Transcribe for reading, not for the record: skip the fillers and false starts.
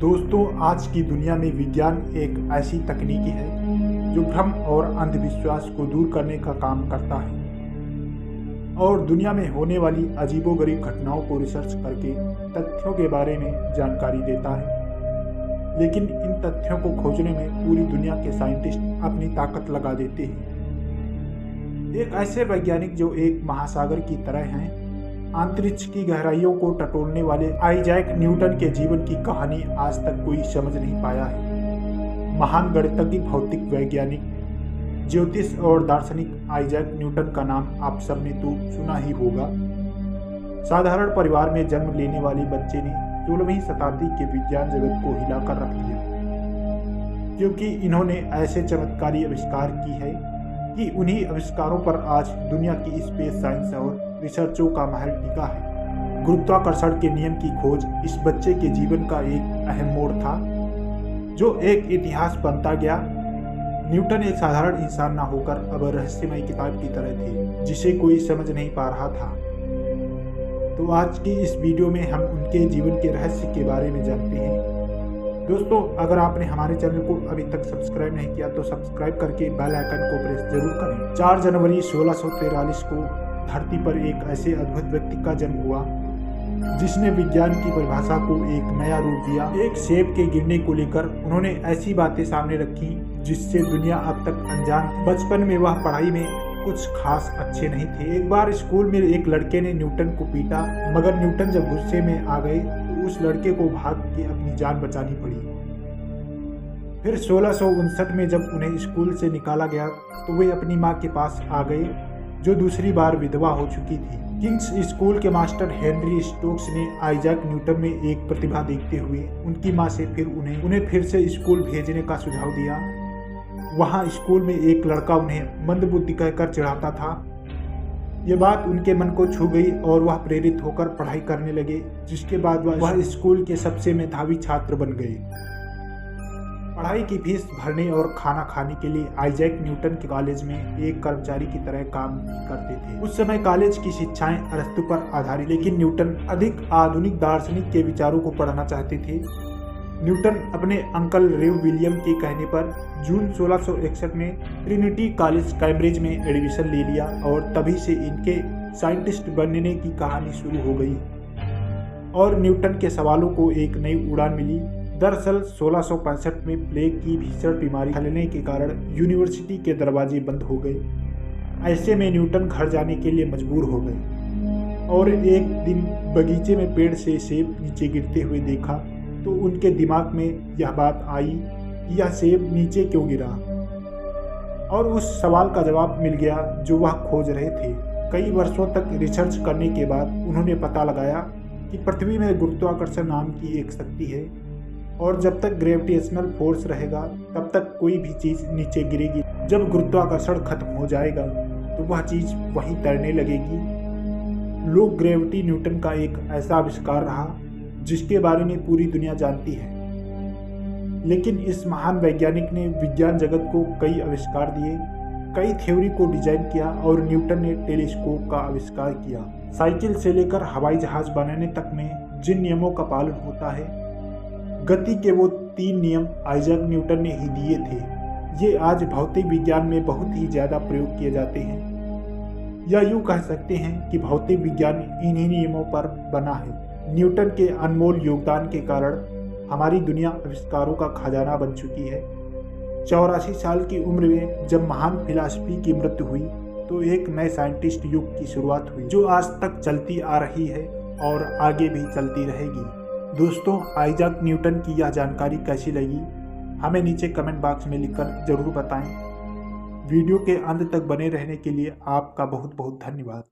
दोस्तों, आज की दुनिया में विज्ञान एक ऐसी तकनीकी है जो भ्रम और अंधविश्वास को दूर करने का काम करता है और दुनिया में होने वाली अजीबोगरीब घटनाओं को रिसर्च करके तथ्यों के बारे में जानकारी देता है। लेकिन इन तथ्यों को खोजने में पूरी दुनिया के साइंटिस्ट अपनी ताकत लगा देते हैं। एक ऐसे वैज्ञानिक जो एक महासागर की तरह हैं, अंतरिक्ष की गहराइयों को टटोलने वाले आइजैक न्यूटन के जीवन की कहानी आज तक कोई समझ नहीं पाया है। महान गणितज्ञ, भौतिक वैज्ञानिक, ज्योतिष और दार्शनिक आइजैक न्यूटन का नाम आप सबने तो सुना ही होगा। साधारण परिवार में जन्म लेने वाले बच्चे ने 16वीं शताब्दी के विज्ञान जगत को हिलाकर रख दिया, क्योंकि इन्होंने ऐसे चमत्कारी आविष्कार की है कि उन्हीं आविष्कारों पर आज दुनिया की स्पेस साइंस और रिसर्चों का महल टिका है। गुरुत्वाकर्षण के नियम की खोज इस बच्चे के जीवन का एक अहम मोड़ था, जो एक इतिहास बनता गया। न्यूटन एक साधारण इंसान ना होकर अब रहस्यमय किताब की तरह थे, जिसे कोई समझ नहीं पा रहा था। तो आज की इस वीडियो में हम उनके जीवन के रहस्य के बारे में जानते हैं। दोस्तों, अगर आपने हमारे चैनल को अभी तक सब्सक्राइब नहीं किया तो सब्सक्राइब करके बेल आइकन को प्रेस जरूर करें। 4 जनवरी 1643 को धरती पर एक ऐसे अद्भुत व्यक्ति का जन्म हुआ जिसने विज्ञान की परिभाषा को एक नया रूप दिया। एक सेब के गिरने को लेकर उन्होंने ऐसी बातें सामने रखी जिससे दुनिया अब तक अनजान थी। बचपन में वह पढ़ाई में कुछ खास अच्छे नहीं थे। एक बार स्कूल में एक लड़के ने न्यूटन को पीटा, मगर न्यूटन जब गुस्से में आ गए तो उस लड़के को भाग के अपनी जान बचानी पड़ी। फिर 1659 में जब उन्हें स्कूल से निकाला गया तो वे अपनी माँ के पास आ गए, जो दूसरी बार विधवा हो चुकी थी। किंग्स स्कूल के मास्टर हेनरी स्टोक्स ने आइजैक न्यूटन में एक प्रतिभा देखते हुए उनकी माँ से फिर उन्हें फिर से स्कूल भेजने का सुझाव दिया। वहाँ स्कूल में एक लड़का उन्हें मंदबुद्धि कहकर चिढ़ाता था। ये बात उनके मन को छू गई और वह प्रेरित होकर पढ़ाई करने लगे, जिसके बाद वह स्कूल के सबसे मेधावी छात्र बन गए। पढ़ाई की फीस भरने और खाना खाने के लिए आइजैक न्यूटन के कॉलेज में एक कर्मचारी की तरह काम करते थे। उस समय कॉलेज की शिक्षाएं अरस्तु पर आधारित, लेकिन न्यूटन अधिक आधुनिक दार्शनिक के विचारों को पढ़ना चाहते थे। न्यूटन अपने अंकल रेव विलियम के कहने पर जून 1661 में ट्रिनिटी कॉलेज कैम्ब्रिज में एडमिशन ले लिया और तभी से इनके साइंटिस्ट बनने की कहानी शुरू हो गई और न्यूटन के सवालों को एक नई उड़ान मिली। दरअसल 1665 में प्लेग की भीषण बीमारी फैलने के कारण यूनिवर्सिटी के दरवाजे बंद हो गए। ऐसे में न्यूटन घर जाने के लिए मजबूर हो गए और एक दिन बगीचे में पेड़ से सेब नीचे गिरते हुए देखा तो उनके दिमाग में यह बात आई कि यह सेब नीचे क्यों गिरा, और उस सवाल का जवाब मिल गया जो वह खोज रहे थे। कई वर्षों तक रिसर्च करने के बाद उन्होंने पता लगाया कि पृथ्वी में गुरुत्वाकर्षण नाम की एक शक्ति है और जब तक ग्रेविटेशनल फोर्स रहेगा तब तक कोई भी चीज़ नीचे गिरेगी। जब गुरुत्वाकर्षण खत्म हो जाएगा तो वह चीज़ वहीं तैरने लगेगी। लो ग्रेविटी न्यूटन का एक ऐसा आविष्कार रहा जिसके बारे में पूरी दुनिया जानती है। लेकिन इस महान वैज्ञानिक ने विज्ञान जगत को कई आविष्कार दिए, कई थ्योरी को डिजाइन किया और न्यूटन ने टेलीस्कोप का आविष्कार किया। साइकिल से लेकर हवाई जहाज बनाने तक में जिन नियमों का पालन होता है, गति के वो 3 नियम आइजैक न्यूटन ने ही दिए थे। ये आज भौतिक विज्ञान में बहुत ही ज़्यादा प्रयोग किए जाते हैं, या यूँ कह सकते हैं कि भौतिक विज्ञान इन्हीं नियमों पर बना है। न्यूटन के अनमोल योगदान के कारण हमारी दुनिया आविष्कारों का खजाना बन चुकी है। 84 साल की उम्र में जब महान फिलॉसफी की मृत्यु हुई तो एक नए साइंटिस्ट युग की शुरुआत हुई, जो आज तक चलती आ रही है और आगे भी चलती रहेगी। दोस्तों, आइजैक न्यूटन की यह जानकारी कैसी लगी हमें नीचे कमेंट बॉक्स में लिखकर ज़रूर बताएं। वीडियो के अंत तक बने रहने के लिए आपका बहुत बहुत धन्यवाद।